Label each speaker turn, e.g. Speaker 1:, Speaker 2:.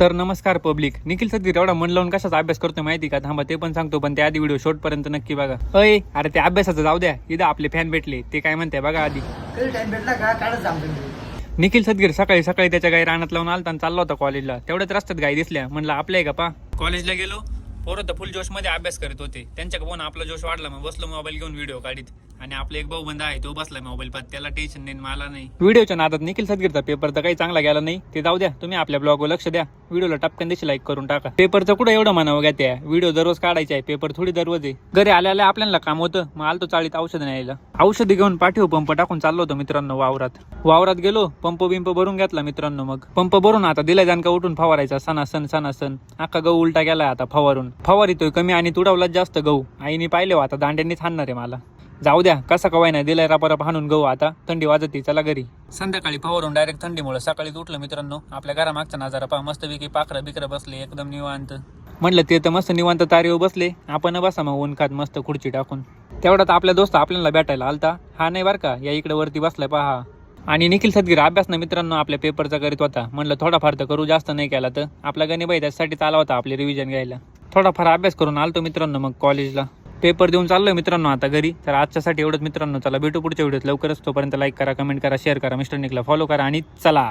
Speaker 1: तर नमस्कार पब्लिक. निखिल सदगीर एवढा मन लावून कशाचा अभ्यास करतोय माहिती का? थांबा ते पण सांगतो, पण त्या आधी व्हिडिओ शेवटपर्यंत नक्की बघा. अरे ते अभ्यासाचं जाऊ द्या, इथं आपले फॅन भेटले, ते काय म्हणते बघा आधी.
Speaker 2: टाइम भेटला का काढत जाम.
Speaker 1: निखिल सदगीर सकाळी सकाळी त्याच्या गाई रानात लावून आलता आणि चालला होता कॉलेजला. तेवढ्याच रस्त्यात गाई दिसल्या, म्हणलं आपल्या आहे का पा. कॉलेजला गेलो, पोरं तर फुल जोश मध्ये अभ्यास करत होते. त्यांच्या फोन आपला जोश वाढला, मग बसलो मोबाईल घेऊन व्हिडिओ काढीत. आणि आपला एक भाऊ बंद आहे, तो बसला मोबाईल पाहत. त्याला टेन्शन नाही, मला नाही. व्हिडिओच्या नादात निखिल सदगीरचा पेपर तर काही चांगला गेला नाही, ते जाऊ द्या. तुम्ही आपल्या ब्लॉगवर लक्ष द्या, व्हिडिओला टपकन दिशी लाईक करून टाका. पेपरचं कुठं एवढं म्हणावं घ्या, त्या व्हिडिओ दररोज काढायचा आहे, पेपर थोडी दररोज आहे. घरी आल्याला आपल्याला काम होतं, मग आलतो चाळीत औषध न्यायला. औषधी घेऊन पाठीव पंप टाकून चाललो होतो मित्रांनो वावरात गेलो, पंप बिंप भरून घेतला मित्रांनो. मग पंप भरून आता दिला जानका उठून फवारायचा. सणासन अख्खा गहू उलटा गेला आता फवारितोय कमी आणि तुडवला जास्त गहू. आईने पाहिले आता दांड्यांनीच हाणणार आहे मला. जाऊ द्या, कसा कवाय नाही दिलाय रापाराप हाणून गहू. आता थंडी वाजती, चला घरी. संध्याकाळी फवारून डायरेक्ट थंडीमुळे सकाळीच उठलं मित्रांनो. आपल्या घरामागचा नजारा पहा, मस्तपैकी पाखरं बिकरं बसले एकदम निवांत. म्हणलं ते तर मस्त निवांत तारीवर बसले, आपण बसा मग ऊन खात मस्त खुर्ची टाकून. तेवढ्यात आपल्या दोस्त आपल्याला भेटायला आलता. हा नाही बरं का, या इकडे वरती बसलाय पहा. आणि निखिल सदगीर अभ्यास ना मित्रांनो आपल्या पेपरचा करीत होता. म्हणलं थोडाफार तर करू, जास्त नाही केला तर. आपला गणिबाई त्यासाठी आला होता आपली रिव्हिजन घ्यायला. थोडाफार अभ्यास करून आलतो मित्रांनो मग कॉलेजला. पेपर देऊन चाललोय मित्रांनो आता घरी. तर आजच्यासाठी एवढंच मित्रांनो. चला भेटू पुढच्या व्हिडिओत लवकरच. तोपर्यंत लाईक करा, कमेंट करा, शेअर करा, मिस्टर निकला फॉलो करा आणि चला.